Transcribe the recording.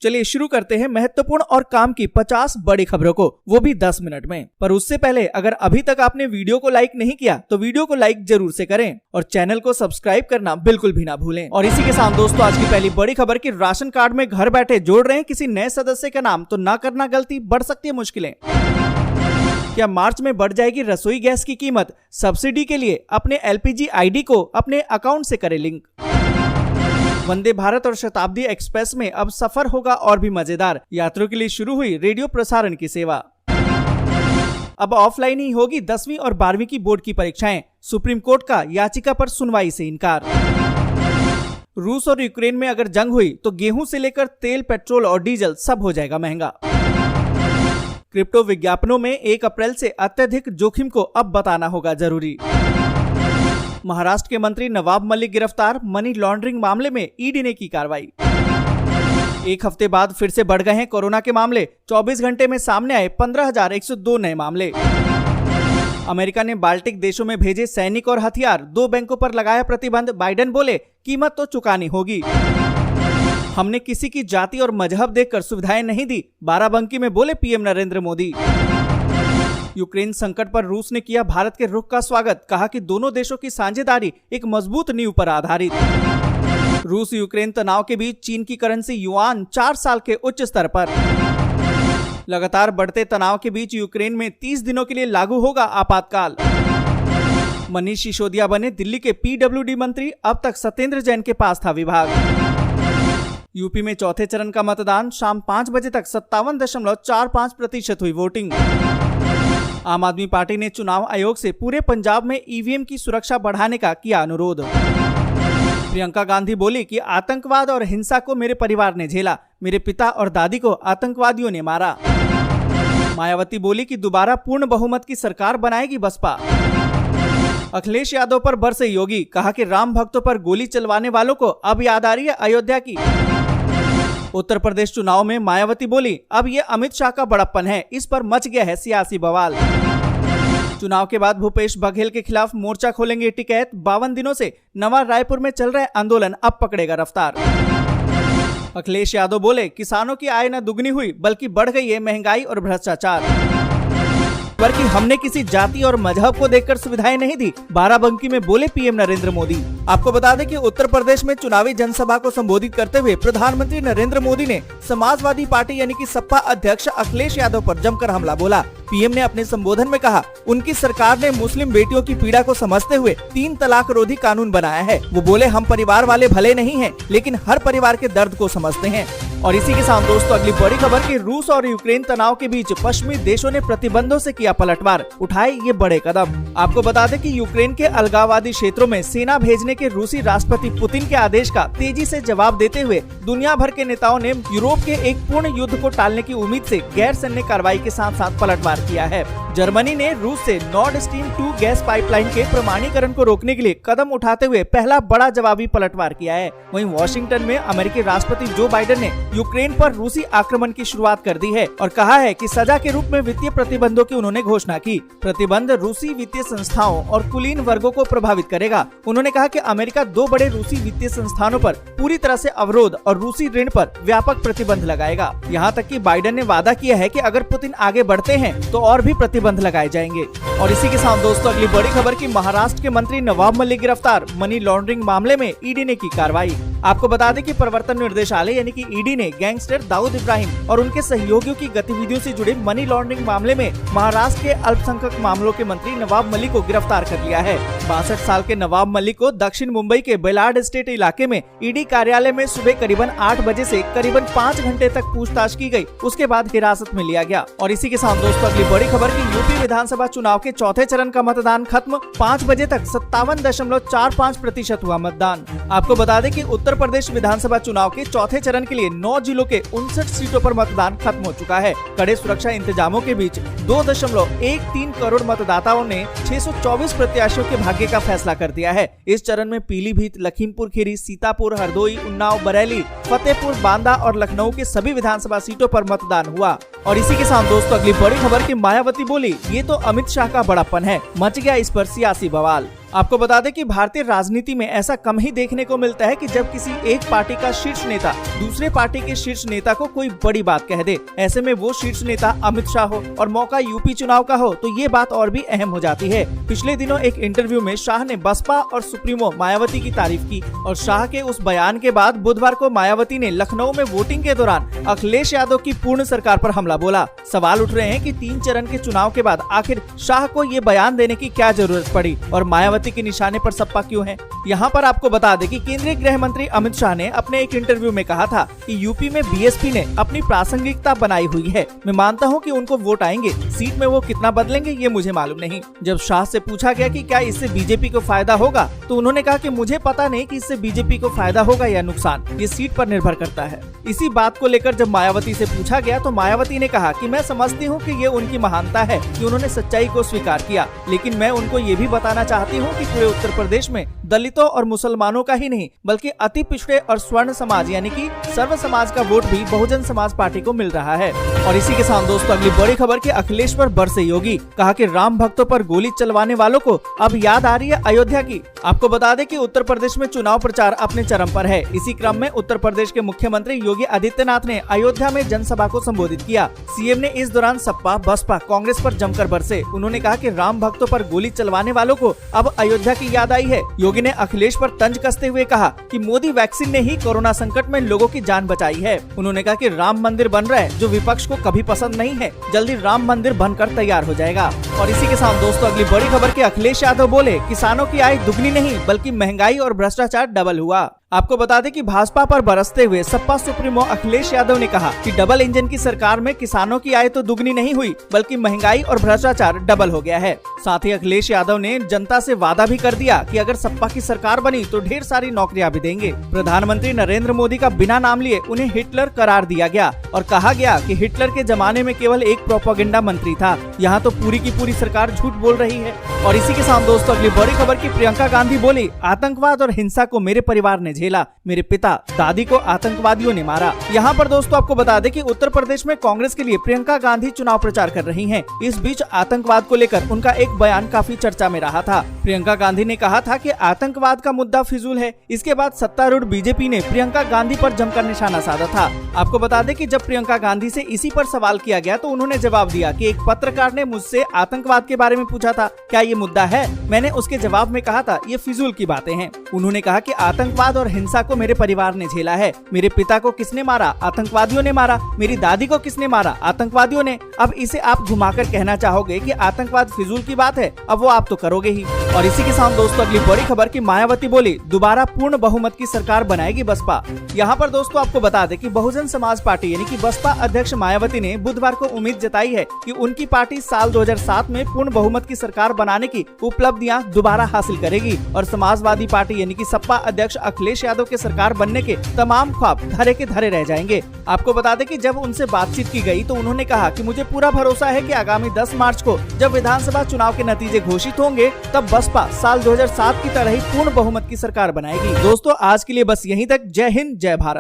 चलिए शुरू करते हैं महत्वपूर्ण और काम की 50 बड़ी खबरों को, वो भी 10 मिनट में। पर उससे पहले अगर अभी तक आपने वीडियो को लाइक नहीं किया तो वीडियो को लाइक जरूर से करें और चैनल को सब्सक्राइब करना बिल्कुल भी ना भूलें। और इसी के साथ दोस्तों आज की पहली बड़ी खबर की राशन कार्ड में घर बैठे जोड़ रहे हैं किसी नए सदस्य का नाम तो ना करना गलती, बढ़ सकती है मुश्किलें। क्या मार्च में बढ़ जाएगी रसोई गैस की कीमत? सब्सिडी के लिए अपने LPG ID को अपने अकाउंट से करें लिंक। वंदे भारत और शताब्दी एक्सप्रेस में अब सफर होगा और भी मजेदार, यात्रियों के लिए शुरू हुई रेडियो प्रसारण की सेवा। अब ऑफलाइन ही होगी 10वीं और 12वीं की बोर्ड की परीक्षाएं, सुप्रीम कोर्ट का याचिका पर सुनवाई से इनकार। रूस और यूक्रेन में अगर जंग हुई तो गेहूं से लेकर तेल, पेट्रोल और डीजल सब हो जाएगा महंगा। क्रिप्टो विज्ञापनों में 1 अप्रैल से अत्यधिक जोखिम को अब बताना होगा जरूरी। महाराष्ट्र के मंत्री नवाब मलिक गिरफ्तार, मनी लॉन्ड्रिंग मामले में ईडी ने की कार्रवाई। 1 हफ्ते बाद फिर से बढ़ गए हैं कोरोना के मामले, 24 घंटे में सामने आए 15,102 नए मामले। अमेरिका ने बाल्टिक देशों में भेजे सैनिक और हथियार, 2 बैंकों पर लगाया प्रतिबंध, बाइडेन बोले कीमत तो चुकानी होगी। हमने किसी की जाति और मजहब देखकर सुविधाएं नहीं दी, बाराबंकी में बोले पीएम नरेंद्र मोदी। यूक्रेन संकट पर रूस ने किया भारत के रुख का स्वागत, कहा कि दोनों देशों की साझेदारी एक मजबूत नींव पर आधारित। रूस यूक्रेन तनाव के बीच चीन की करेंसी युआन 4 साल के उच्च स्तर पर। लगातार बढ़ते तनाव के बीच यूक्रेन में 30 दिनों के लिए लागू होगा आपातकाल। मनीष सिसोदिया बने दिल्ली के PWD मंत्री, अब तक सत्येंद्र जैन के पास था विभाग। यूपी में चौथे चरण का मतदान, शाम 5 बजे तक 57.45% हुई वोटिंग। आम आदमी पार्टी ने चुनाव आयोग से पूरे पंजाब में EVM की सुरक्षा बढ़ाने का किया अनुरोध। प्रियंका गांधी बोली कि आतंकवाद और हिंसा को मेरे परिवार ने झेला, मेरे पिता और दादी को आतंकवादियों ने मारा। मायावती बोली कि दोबारा पूर्ण बहुमत की सरकार बनाएगी बसपा। अखिलेश यादव पर बरसे योगी, कहा कि राम भक्तों पर गोली चलवाने वालों को अब याद आ रही है अयोध्या की। उत्तर प्रदेश चुनाव में मायावती बोली अब ये अमित शाह का बड़प्पन है, इस पर मच गया है सियासी बवाल। चुनाव के बाद भूपेश बघेल के खिलाफ मोर्चा खोलेंगे टिकैत, 52 दिनों से नवा रायपुर में चल रहे आंदोलन अब पकड़ेगा रफ्तार। अखिलेश यादव बोले किसानों की आय न दुगनी हुई बल्कि बढ़ गई है महंगाई और भ्रष्टाचार। बल्कि हमने किसी जाति और मजहब को देखकर सुविधाएं नहीं दी, बाराबंकी में बोले पीएम नरेंद्र मोदी। आपको बता दें कि उत्तर प्रदेश में चुनावी जनसभा को संबोधित करते हुए प्रधानमंत्री नरेंद्र मोदी ने समाजवादी पार्टी यानी कि सपा अध्यक्ष अखिलेश यादव पर जमकर हमला बोला। पीएम ने अपने संबोधन में कहा उनकी सरकार ने मुस्लिम बेटियों की पीड़ा को समझते हुए 3 तलाक रोधी कानून बनाया है। वो बोले हम परिवार वाले भले नहीं हैं, लेकिन हर परिवार के दर्द को समझते हैं। और इसी के साथ दोस्तों अगली बड़ी खबर की रूस और यूक्रेन तनाव के बीच पश्चिमी देशों ने प्रतिबंधों से किया पलटवार, उठाए ये बड़े कदम। आपको बता दें कि यूक्रेन के अलगाववादी क्षेत्रों में सेना भेजने के रूसी राष्ट्रपति पुतिन के आदेश का तेजी से जवाब देते हुए दुनिया भर के नेताओं ने यूरोप के एक पूर्ण युद्ध को टालने की उम्मीद से गैर सैन्य कार्रवाई के साथ साथ पलटवार किया है। जर्मनी ने रूस से नॉर्ड स्ट्रीम 2 गैस पाइपलाइन के प्रमाणीकरण को रोकने के लिए कदम उठाते हुए पहला बड़ा जवाबी पलटवार किया है। वहीं वॉशिंगटन में अमेरिकी राष्ट्रपति जो बाइडेन ने यूक्रेन पर रूसी आक्रमण की शुरुआत कर दी है और कहा है कि सजा के रूप में वित्तीय प्रतिबंधों की उन्होंने घोषणा की। प्रतिबंध रूसी वित्तीय संस्थाओं और कुलीन वर्गों को प्रभावित करेगा। उन्होंने कहा कि अमेरिका 2 बड़े रूसी वित्तीय संस्थानों पर पूरी तरह से अवरोध और रूसी ऋण पर व्यापक प्रतिबंध लगाएगा। यहाँ तक कि बाइडेन ने वादा किया है कि अगर पुतिन आगे बढ़ते हैं तो और भी प्रतिबंध लगाए जाएंगे। और इसी के साथ दोस्तों अगली बड़ी खबर की महाराष्ट्र के मंत्री नवाब मलिक गिरफ्तार, मनी लॉन्ड्रिंग मामले में ईडी ने की कार्रवाई। आपको बता दें कि प्रवर्तन निर्देशालय यानी कि ईडी ने गैंगस्टर दाऊद इब्राहिम और उनके सहयोगियों की गतिविधियों से जुड़े मनी लॉन्ड्रिंग मामले में महाराष्ट्र के अल्पसंख्यक मामलों के मंत्री नवाब मलिक को गिरफ्तार कर लिया है। 62 साल के नवाब मलिक को दक्षिण मुंबई के बेलाड स्टेट इलाके में ईडी कार्यालय में सुबह करीबन 8 बजे से करीबन 5 घंटे तक पूछताछ की गई, उसके बाद हिरासत में लिया गया। और इसी के साथ दोस्तों अगली बड़ी खबर की यूपी विधानसभा चुनाव के चौथे चरण का मतदान खत्म, 5 बजे तक 57.45% हुआ मतदान। आपको बता दें कि उत्तर प्रदेश विधानसभा चुनाव के चौथे चरण के लिए 9 जिलों के 59 सीटों पर मतदान खत्म हो चुका है। कड़े सुरक्षा इंतजामों के बीच 2.13 करोड़ मतदाताओं ने 624 प्रत्याशियों के भाग्य का फैसला कर दिया है। इस चरण में पीलीभीत, लखीमपुर खीरी, सीतापुर, हरदोई, उन्नाव, बरेली, फतेहपुर, बांदा और लखनऊ के सभी विधानसभा सीटों पर मतदान हुआ। और इसी के साथ दोस्तों अगली बड़ी खबर की मायावती बोली ये तो अमित शाह का बड़प्पन है, मच गया इस पर सियासी बवाल। आपको बता दें कि भारतीय राजनीति में ऐसा कम ही देखने को मिलता है कि जब किसी एक पार्टी का शीर्ष नेता दूसरे पार्टी के शीर्ष नेता को कोई बड़ी बात कह दे। ऐसे में वो शीर्ष नेता अमित शाह हो और मौका यूपी चुनाव का हो तो ये बात और भी अहम हो जाती है। पिछले दिनों एक इंटरव्यू में शाह ने बसपा और सुप्रीमो मायावती की तारीफ की और शाह के उस बयान के बाद बुधवार को मायावती ने लखनऊ में वोटिंग के दौरान अखिलेश यादव की पूर्ण सरकार पर हमला बोला। सवाल उठ रहे हैं कि 3 चरण के चुनाव के बाद आखिर शाह को ये बयान देने की क्या जरूरत पड़ी और मायावती के निशाने पर सपा क्यों है। यहाँ पर आपको बता दें कि केंद्रीय गृह मंत्री अमित शाह ने अपने एक इंटरव्यू में कहा था कि यूपी में बीएसपी ने अपनी प्रासंगिकता बनाई हुई है। मैं मानता हूँ कि उनको वोट आएंगे, सीट में वो कितना बदलेंगे ये मुझे मालूम नहीं। जब शाह से पूछा गया कि क्या इससे बीजेपी को फायदा होगा तो उन्होंने कहा कि मुझे पता नहीं कि इससे बीजेपी को फायदा होगा या नुकसान, ये सीट पर निर्भर करता है। इसी बात को लेकर जब मायावती से पूछा गया तो मायावती ने कहा कि मैं समझती हूँ कि ये उनकी महानता है कि उन्होंने सच्चाई को स्वीकार किया, लेकिन मैं उनको ये भी बताना चाहती हूँ कि पूरे उत्तर प्रदेश में दलितों और मुसलमानों का ही नहीं बल्कि अति पिछड़े और स्वर्ण समाज यानी कि सर्व समाज का वोट भी बहुजन समाज पार्टी को मिल रहा है। और इसी के साथ दोस्तों अगली बड़ी खबर की अखिलेश पर बरसे योगी, कहा कि राम भक्तों पर गोली चलवाने वालों को अब याद आ रही है अयोध्या की। आपको बता दें कि उत्तर प्रदेश में चुनाव प्रचार अपने चरम पर है। इसी क्रम में उत्तर प्रदेश के मुख्यमंत्री योगी आदित्यनाथ ने अयोध्या में जनसभा को संबोधित किया। सीएम ने इस दौरान सपा, बसपा, कांग्रेस पर जमकर बरसे। उन्होंने कहा कि राम भक्तों पर गोली चलवाने वालों को अब अयोध्या की याद आई है। योगी ने अखिलेश पर तंज कसते हुए कहा कि मोदी वैक्सीन ने ही कोरोना संकट में लोगों की जान बचाई है। उन्होंने कहा कि राम मंदिर बन रहा है जो विपक्ष को कभी पसंद नहीं है, जल्दी राम मंदिर बनकर तैयार हो जाएगा। और इसी के साथ दोस्तों अगली बड़ी खबर की अखिलेश यादव बोले किसानों की आय दुगनी नहीं बल्कि महंगाई और भ्रष्टाचार डबल हुआ। आपको बता दें कि भाजपा पर बरसते हुए सपा सुप्रीमो अखिलेश यादव ने कहा कि डबल इंजन की सरकार में किसानों की आय तो दुगनी नहीं हुई बल्कि महंगाई और भ्रष्टाचार डबल हो गया है। साथ ही अखिलेश यादव ने जनता से वादा भी कर दिया कि अगर सपा की सरकार बनी तो ढेर सारी नौकरियां भी देंगे। प्रधानमंत्री नरेंद्र मोदी का बिना नाम लिए उन्हें हिटलर करार दिया गया और कहा गया कि हिटलर के जमाने में केवल एक प्रोपेगेंडा मंत्री था, यहाँ तो पूरी की पूरी सरकार झूठ बोल रही है। और इसी के साथ दोस्तों अगली बड़ी खबर की प्रियंका गांधी बोली आतंकवाद और हिंसा को मेरे परिवार ने झेला, मेरे पिता दादी को आतंकवादियों ने मारा। यहाँ पर दोस्तों आपको बता दें कि उत्तर प्रदेश में कांग्रेस के लिए प्रियंका गांधी चुनाव प्रचार कर रही हैं। इस बीच आतंकवाद को लेकर उनका एक बयान काफी चर्चा में रहा था। प्रियंका गांधी ने कहा था कि आतंकवाद का मुद्दा फिजूल है। इसके बाद सत्तारूढ़ बीजेपी ने प्रियंका गांधी पर जमकर निशाना साधा था। आपको बता दें कि जब प्रियंका गांधी से इसी पर सवाल किया गया तो उन्होंने जवाब दिया कि एक पत्रकार ने मुझसे आतंकवाद के बारे में पूछा था, क्या ये मुद्दा है? मैंने उसके जवाब में कहा था ये फिजूल की बातें हैं। उन्होंने कहा कि आतंकवाद और हिंसा को मेरे परिवार ने झेला है। मेरे पिता को किसने मारा? आतंकवादियों ने मारा। मेरी दादी को किसने मारा? आतंकवादियों ने। अब इसे आप घुमाकर कहना चाहोगे कि आतंकवाद फिजूल की बात है, अब वो आप तो करोगे ही। और इसी के साथ दोस्तों अगली बड़ी खबर की मायावती बोली दोबारा पूर्ण बहुमत की सरकार बनाएगी बसपा। यहाँ पर दोस्तों आपको बता दें कि बहुजन समाज पार्टी यानी कि बसपा अध्यक्ष मायावती ने बुधवार को उम्मीद जताई है कि उनकी पार्टी साल 2007 में पूर्ण बहुमत की सरकार बनाने की उपलब्धियां दोबारा हासिल करेगी और समाजवादी पार्टी यानी कि सपा अध्यक्ष अखिलेश यादव के सरकार बनने के तमाम ख्वाब धरे के धरे रह जाएंगे। आपको बता दें कि जब उनसे बातचीत की गई तो उन्होंने कहा कि मुझे पूरा भरोसा है कि आगामी 10 मार्च को जब विधानसभा चुनाव के नतीजे घोषित होंगे तब बसपा साल 2007 की तरह ही पूर्ण बहुमत की सरकार बनाएगी। दोस्तों आज के लिए बस यहीं तक। जय हिंद, जय भारत।